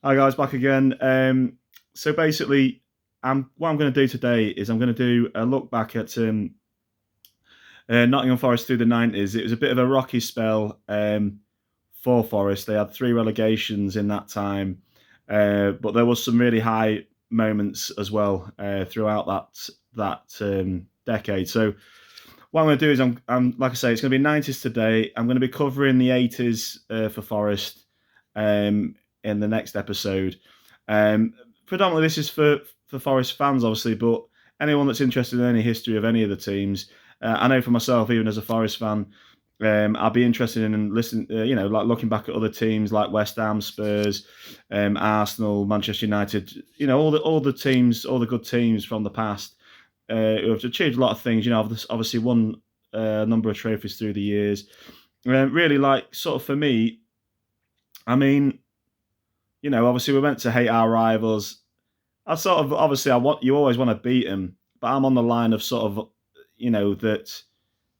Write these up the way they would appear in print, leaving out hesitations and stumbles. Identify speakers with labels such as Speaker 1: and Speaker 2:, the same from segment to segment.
Speaker 1: Hi guys, back again. So basically, what I'm going to do today is I'm going to do a look back at Nottingham Forest through the 90s. It was a bit of a rocky spell for Forest. They had three relegations in that time, but there was some really high moments as well throughout that decade. So what I'm going to do is I'm like I say, it's going to be 90s today. I'm going to be covering the 80s for Forest in the next episode. Um, Predominantly, this is for Forest fans, obviously, but anyone that's interested in any history of any of the teams, I know for myself, even as a Forest fan, I'll be interested in listening. Like looking back at other teams like West Ham, Spurs, Arsenal, Manchester United. All the teams, all the good teams from the past who have achieved a lot of things. Obviously won a number of trophies through the years. Really, like sort of for me, I mean, obviously we're meant to hate our rivals. I sort of obviously I want you always want to beat them, but I'm on the line of sort of that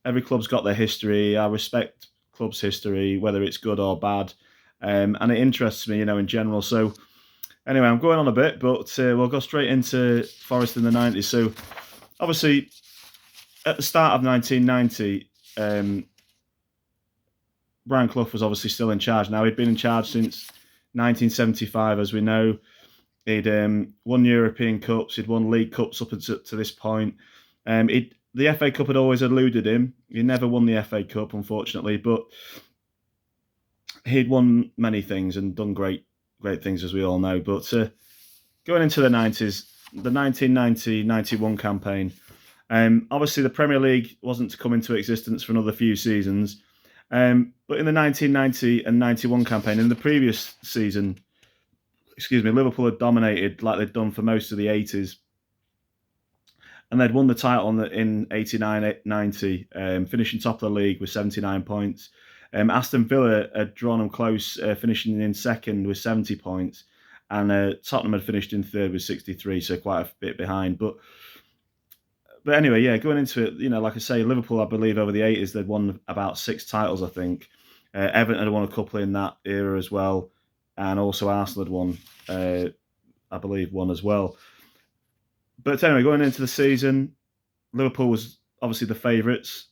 Speaker 1: every club's got their history. I respect clubs' history, whether it's good or bad, and it interests me, in general. So anyway, I'm going on a bit, but we'll go straight into Forest in the 90s. So obviously at the start of 1990, Brian Clough was obviously still in charge. Now he'd been in charge since 1975, as we know. He'd won European Cups. He'd won League Cups up to this point. The FA Cup had always eluded him. He never won the FA Cup, unfortunately, but he'd won many things and done great things, as we all know. But going into the 90s, the 1990-91 campaign, obviously the Premier League wasn't to come into existence for another few seasons. But in the 1990 and 91 campaign, in the previous season, Liverpool had dominated like they'd done for most of the 80s. And they'd won the title in 89-90, finishing top of the league with 79 points. Aston Villa had drawn them close, finishing in second with 70 points. And Tottenham had finished in third with 63, so quite a bit behind. But anyway, yeah, going into it, like I say, Liverpool, I believe, over the 80s, they'd won about 6 titles, I think. Everton had won a couple in that era as well. And also Arsenal had won, I believe, one as well. But anyway, going into the season, Liverpool was obviously the favourites.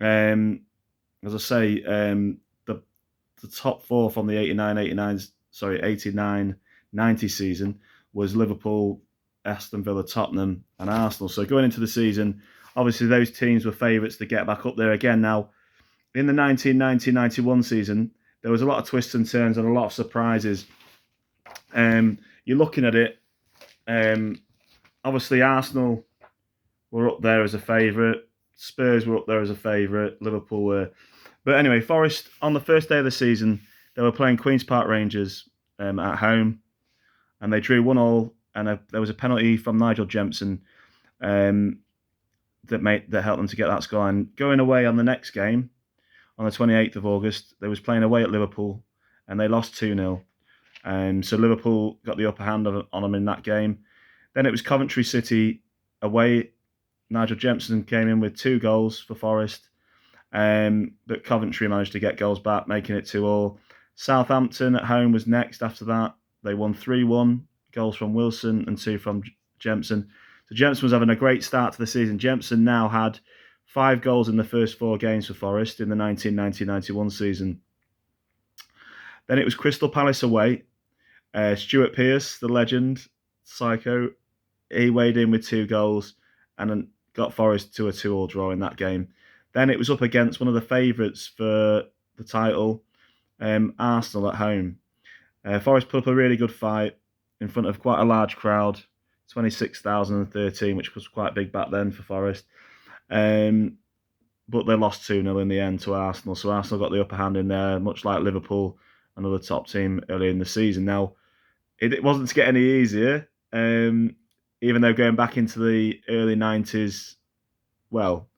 Speaker 1: As I say, the top four from the 89-90 season was Liverpool, Aston Villa, Tottenham and Arsenal. So going into the season, obviously those teams were favourites to get back up there again. Now, in the 1990-91 season, there was a lot of twists and turns and a lot of surprises. You're looking at it, obviously Arsenal were up there as a favourite. Spurs were up there as a favourite. Liverpool were. But anyway, Forest, on the first day of the season, they were playing Queen's Park Rangers at home. And they drew 1-1. And there was a penalty from Nigel Jempson that helped them to get that score. And going away on the next game, on the 28th of August, they was playing away at Liverpool. And they lost 2-0. So Liverpool got the upper hand on them in that game. Then it was Coventry City away. Nigel Jempson came in with 2 goals for Forest, but Coventry managed to get goals back, making it 2-2. Southampton at home was next after that. They won 3-1, goals from Wilson and 2 from Jempson. So Jempson was having a great start to the season. Jempson now had 5 goals in the first 4 games for Forest in the 1990-91 season. Then it was Crystal Palace away. Stuart Pearce, the legend, Psycho, he weighed in with 2 goals and got Forest to a 2-2 draw in that game. Then it was up against one of the favourites for the title, Arsenal at home. Forest put up a really good fight in front of quite a large crowd, 26,013, which was quite big back then for Forest. But they lost 2-0 in the end to Arsenal. So Arsenal got the upper hand in there, much like Liverpool, another top team early in the season. Now, it wasn't to get any easier, even though going back into the early 90s, well,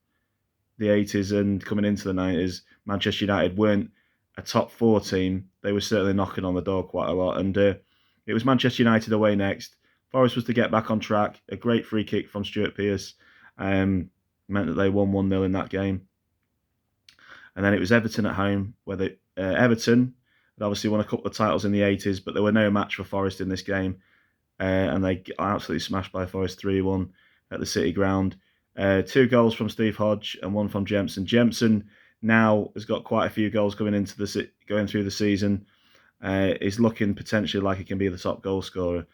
Speaker 1: the 80s and coming into the 90s, Manchester United weren't a top 4 team. They were certainly knocking on the door quite a lot. And it was Manchester United away next. Forest was to get back on track. A great free kick from Stuart Pearce meant that they won 1-0 in that game. And then it was Everton at home, where Everton They obviously won a couple of titles in the 80s, but they were no match for Forest in this game. And they got absolutely smashed by Forest 3-1 at the City Ground. 2 goals from Steve Hodge and 1 from Jemson. Jemson now has got quite a few goals going through the season. He's looking potentially like he can be the top goal scorer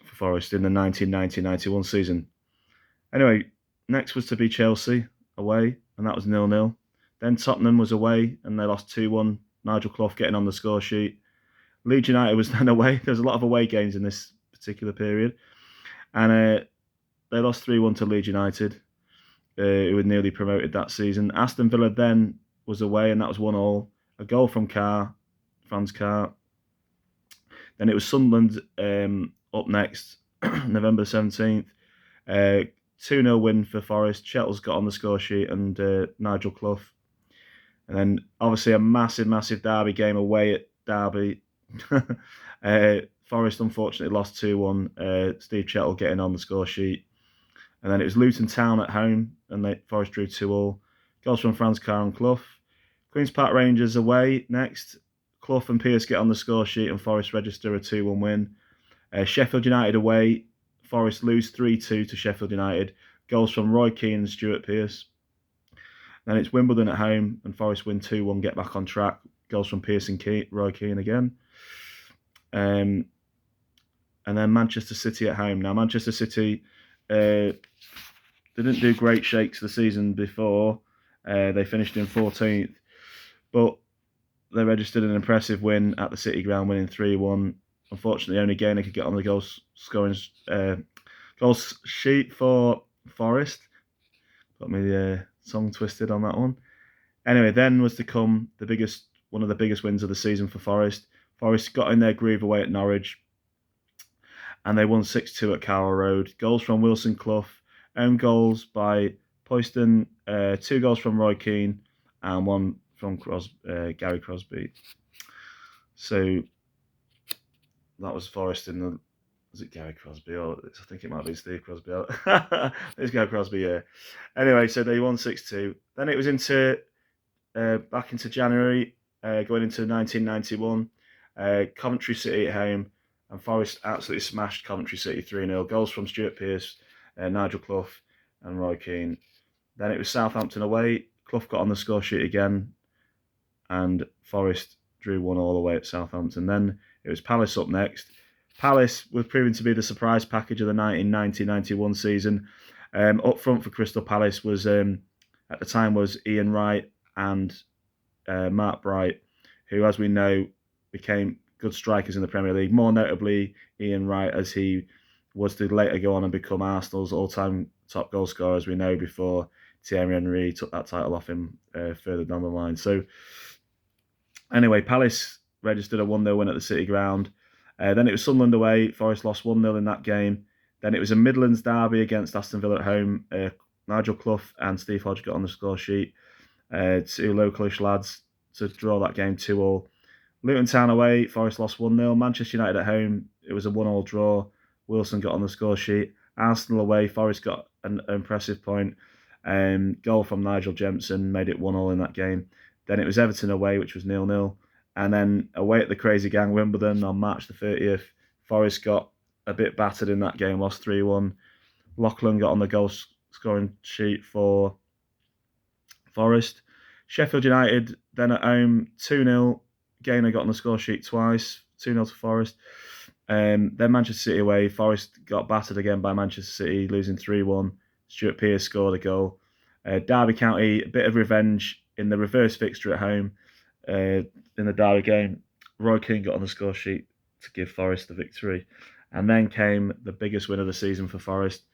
Speaker 1: for Forest in the 1990-91 season. Anyway, next was to be Chelsea away, and that was 0-0. Then Tottenham was away, and they lost 2-1. Nigel Clough getting on the score sheet. Leeds United was then away. There was a lot of away games in this particular period. And they lost 3-1 to Leeds United, who had nearly promoted that season. Aston Villa then was away, and that was 1-1. A goal from Franz Carr. Then it was Sunderland up next, November 17th. 2-0 win for Forest. Chettle's got on the score sheet and Nigel Clough. And then obviously a massive, massive derby game away at Derby. Forest unfortunately lost 2-1. Steve Chettle getting on the score sheet. And then it was Luton Town at home, and Forest drew 2-2. Goals from Franz Carr and Clough. Queen's Park Rangers away next. Clough and Pearce get on the score sheet, and Forest register a 2-1 win. Sheffield United away. Forest lose 3-2 to Sheffield United. Goals from Roy Keane and Stuart Pearce. Then it's Wimbledon at home, and Forest win 2-1, get back on track. Goals from Pearce and Roy Keane again. And then Manchester City at home. Now, Manchester City didn't do great shakes the season before. They finished in 14th, but they registered an impressive win at the City Ground, winning 3-1. Unfortunately, only Gaynor could get on the goals sheet for Forest. Got me the tongue twisted on that one. Anyway, then was to come one of the biggest wins of the season for Forest. Forest got in their groove away at Norwich, and they won 6-2 at Carroll Road. Goals from Wilson Clough, own goals by Poyston, 2 goals from Roy Keane, and 1 from Gary Crosby. So that was Forest in the. Was it Gary Crosby? Or I think it might be Steve Crosby. It's Gary Crosby, yeah. Anyway, so they won 6-2. Then it was back into January, going into 1991. Coventry City at home, and Forest absolutely smashed Coventry City 3-0. Goals from Stuart Pearce, Nigel Clough, and Roy Keane. Then it was Southampton away. Clough got on the score sheet again, and Forest drew 1-1 away at Southampton. Then it was Palace up next. Palace was proving to be the surprise package of the 1990-91 season. Up front for Crystal Palace was, at the time, was Ian Wright and Mark Bright, who, as we know, became good strikers in the Premier League. More notably, Ian Wright, as he was to later go on and become Arsenal's all-time top goal scorer, as we know, before Thierry Henry took that title off him further down the line. So, anyway, Palace registered a 1-0 win at the City Ground. Then it was Sunderland away. Forest lost 1-0 in that game. Then it was a Midlands derby against Aston Villa at home. Nigel Clough and Steve Hodge got on the score sheet. 2 localish lads to draw that game 2-2. Luton Town away. Forest lost 1-0. Manchester United at home. It was a 1-1 draw. Wilson got on the score sheet. Arsenal away. Forest got an impressive point. Goal from Nigel Jemson made it 1-1 in that game. Then it was Everton away, which was 0-0. And then away at the Crazy Gang, Wimbledon, on March the 30th, Forest got a bit battered in that game, lost 3-1. Lachlan got on the goal scoring sheet for Forest. Sheffield United then at home, 2-0. Gaynor got on the score sheet twice, 2-0 to Forest. Then Manchester City away, Forest got battered again by Manchester City, losing 3-1. Stuart Pearce scored a goal. Derby County, a bit of revenge in the reverse fixture at home. In the Derby game, Roy Keane got on the score sheet to give Forest the victory. And then came the biggest win of the season for Forest,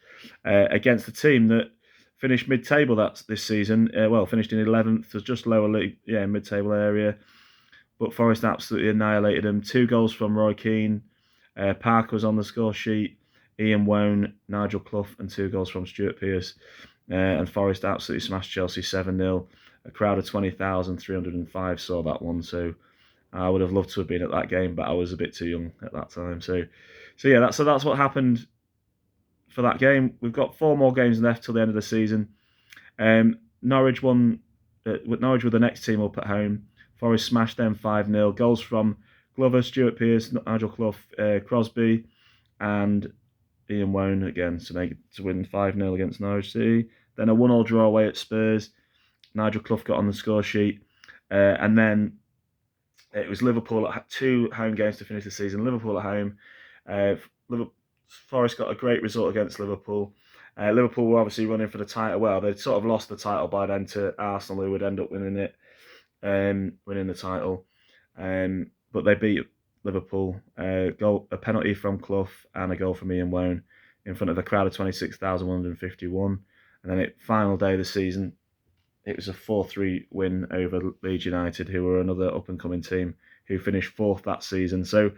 Speaker 1: against a team that finished mid-table this season. Finished in 11th, was just lower league, mid-table area. But Forest absolutely annihilated them. 2 goals from Roy Keane. Parker was on the score sheet. Ian Wone, Nigel Clough, and 2 goals from Stuart Pearce. And Forest absolutely smashed Chelsea 7-0. A crowd of 20,305 saw that one, so I would have loved to have been at that game, but I was a bit too young at that time. So that's what happened for that game. We've got 4 more games left till the end of the season. Norwich won. Norwich were the next team up at home. Forest smashed them 5-0. Goals from Glover, Stuart Pearce, Nigel Clough, Crosby, and Ian Woan again to win 5-0 against Norwich City. Then a 1-1 draw away at Spurs. Nigel Clough got on the score sheet. And then it was Liverpool at 2 home games to finish the season. Liverpool at home. Forest got a great result against Liverpool. Liverpool were obviously running for the title. Well, they'd sort of lost the title by then to Arsenal, who would end up winning it, winning the title. But they beat Liverpool. A penalty from Clough and a goal from Ian Woan in front of a crowd of 26,151. And then final day of the season, it was a 4-3 win over Leeds United, who were another up-and-coming team who finished 4th that season. So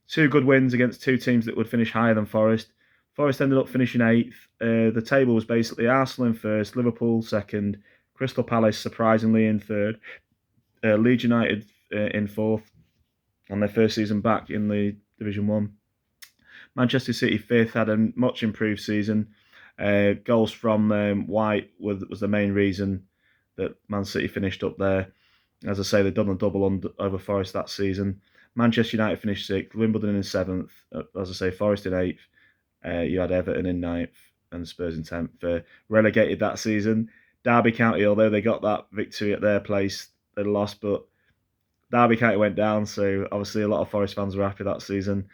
Speaker 1: 2 good wins against 2 teams that would finish higher than Forest. Forest ended up finishing 8th. The table was basically Arsenal in 1st, Liverpool 2nd, Crystal Palace surprisingly in 3rd, Leeds United in 4th on their first season back in the Division 1. Manchester City 5th, had a much improved season. Goals from White was the main reason that Man City finished up there. As I say, they've done a double over Forest that season. Manchester United finished 6th, Wimbledon in 7th. As I say, Forest in 8th. You had Everton in 9th and Spurs in 10th. Relegated that season. Derby County, although they got that victory at their place, they lost, but Derby County went down, so obviously a lot of Forest fans were happy that season,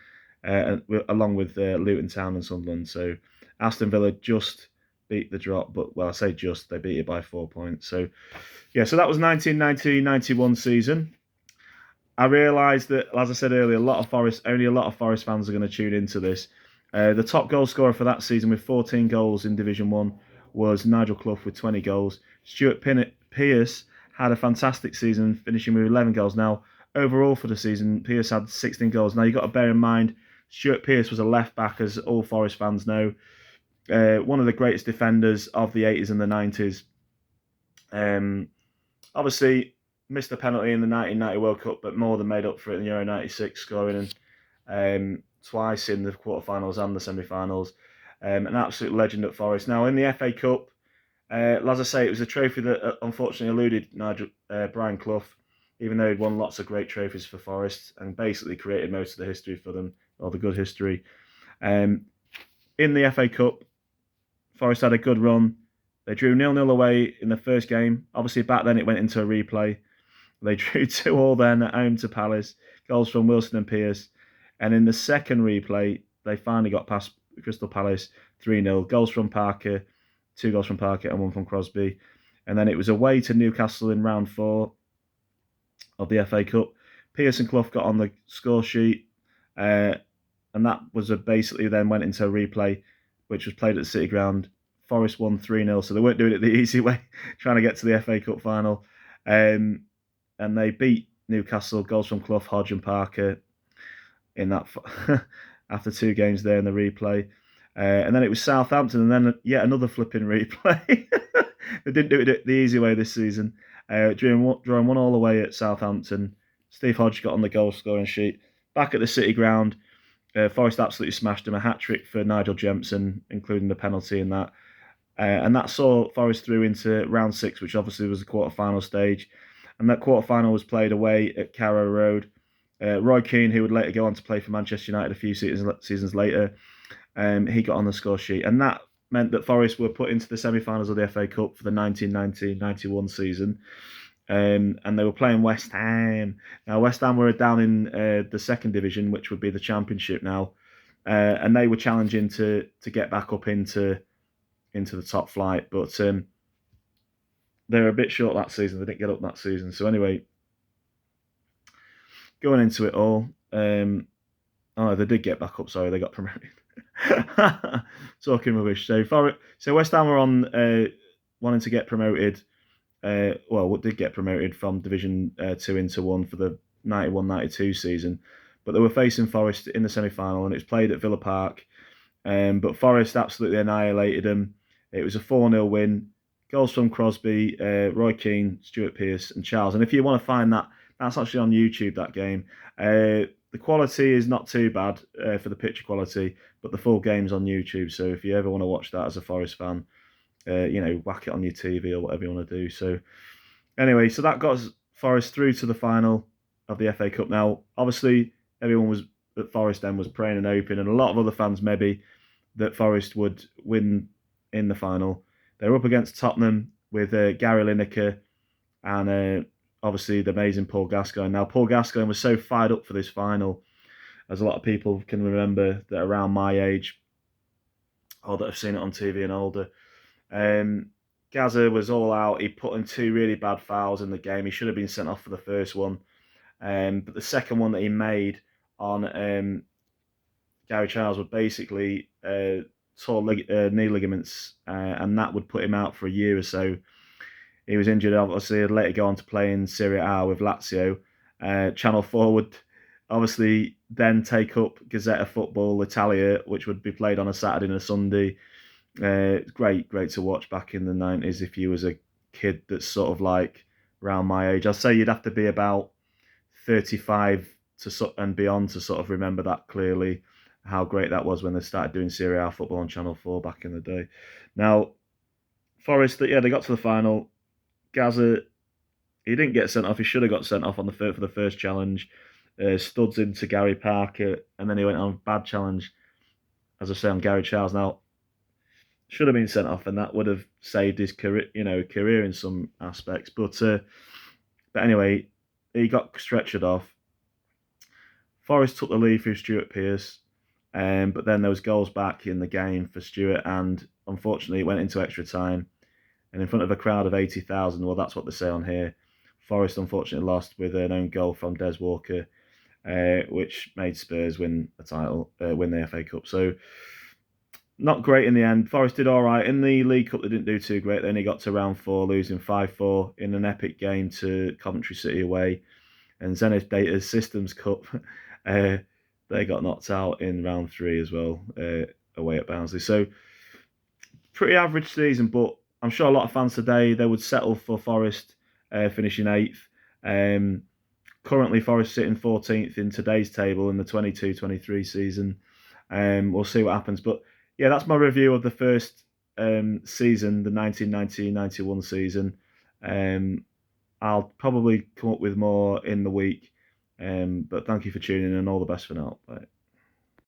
Speaker 1: along with Luton Town and Sunderland. So Aston Villa just beat the drop, but, well, I say just, they beat it by 4 points. So, yeah, so that was 1990-91 season. I realised that, as I said earlier, only a lot of Forest fans are going to tune into this. The top goal scorer for that season with 14 goals in Division 1 was Nigel Clough with 20 goals. Stuart Pearce had a fantastic season, finishing with 11 goals. Now, overall for the season, Pearce had 16 goals. Now, you've got to bear in mind, Stuart Pearce was a left-back, as all Forest fans know. One of the greatest defenders of the 80s and the 90s. Obviously, missed the penalty in the 1990 World Cup, but more than made up for it in the Euro 96, scoring twice in the quarterfinals and the semi-finals. An absolute legend at Forest. Now, in the FA Cup, as I say, it was a trophy that unfortunately eluded Brian Clough, even though he'd won lots of great trophies for Forest and basically created most of the history for them, or the good history. In the FA Cup, Forest had a good run. They drew 0-0 away in the first game. Obviously, back then it went into a replay. They drew 2-2 then at home to Palace. Goals from Wilson and Pearce. And in the second replay, they finally got past Crystal Palace 3-0. Goals from Parker, 2 goals from Parker and 1 from Crosby. And then it was away to Newcastle in round 4 of the FA Cup. Pearce and Clough got on the score sheet. And that was basically then went into a replay, which was played at the City Ground. Forest won 3-0, so they weren't doing it the easy way, trying to get to the FA Cup final. And they beat Newcastle, goals from Clough, Hodge and Parker in that after 2 games there in the replay. And then it was Southampton, and then yet another flipping replay. They didn't do it the easy way this season. Drawing 1-1 away at Southampton. Steve Hodge got on the goal scoring sheet. Back at the City Ground, Forest absolutely smashed him. A hat-trick for Nigel Jempson, including the penalty in that. And that saw Forest through into round 6, which obviously was the quarter-final stage. And that quarter-final was played away at Carrow Road. Roy Keane, who would later go on to play for Manchester United a few seasons later, he got on the score sheet. And that meant that Forest were put into the semi-finals of the FA Cup for the 1990-91 season. And they were playing West Ham. Now, West Ham were down in the second division, which would be the Championship now. And they were challenging to get back up into the top flight. But they were a bit short that season. They didn't get up that season. So anyway, going into it all, they did get back up. Sorry, they got promoted. Talking rubbish. So West Ham were on wanting to get promoted. Did get promoted from Division 2 into 1 for the 91-92 season. But they were facing Forest in the semi-final, and it was played at Villa Park. But Forest absolutely annihilated them. It was a 4-0 win. Goals from Crosby, Roy Keane, Stuart Pearce and Charles. And if you want to find that, that's actually on YouTube, that game. The quality is not too bad for the picture quality, but the full game's on YouTube. So if you ever want to watch that as a Forest fan, whack it on your TV or whatever you want to do. So anyway, so that got Forest through to the final of the FA Cup. Now, obviously, everyone was at Forest then was praying and hoping, and a lot of other fans maybe that Forest would win in the final. They were up against Tottenham with Gary Lineker and obviously the amazing Paul Gascoigne. Now, Paul Gascoigne was so fired up for this final, as a lot of people can remember that around my age or that have seen it on TV and older. Um, Gaza was all out. He put in two really bad fouls in the game. He should have been sent off for the first one. But the second one that he made on Gary Charles would basically tore knee ligaments, and that would put him out for a year or so. He was injured, obviously, he'd later go on to play in Serie A with Lazio. Channel 4 would obviously then take up Gazzetta Football Italia, which would be played on a Saturday and a Sunday. Great to watch back in the 90s if you was a kid that's sort of like around my age. I'd say you'd have to be about 35 and beyond to sort of remember that clearly, how great that was when they started doing Serie A football on Channel 4 back in the day. Now, Forest, yeah, they got to the final. Gaza, he didn't get sent off. He should have got sent off on for the first challenge. Studs into Gary Parker, and then he went on a bad challenge, as I say, on Gary Charles. Now, should have been sent off, and that would have saved his career in some aspects. But anyway, he got stretchered off. Forest took the lead through Stuart Pearce, but then there was goals back in the game for Stuart, and unfortunately, it went into extra time. And in front of a crowd of 80,000, well, that's what they say on here. Forest unfortunately lost with an own goal from Des Walker, which made Spurs win the title, win the FA Cup. So not great in the end. Forest did all right. In the League Cup, they didn't do too great. They only got to round 4, losing 5-4 in an epic game to Coventry City away. And Zenith Data's Systems Cup, they got knocked out in round 3 as well, away at Barnsley. So pretty average season, but I'm sure a lot of fans today, they would settle for Forest finishing 8th. Currently, Forest sitting 14th in today's table in the 22-23 season. We'll see what happens. But yeah, that's my review of the first season, the 1990-91 season. I'll probably come up with more in the week. But thank you for tuning in and all the best for now. Bye.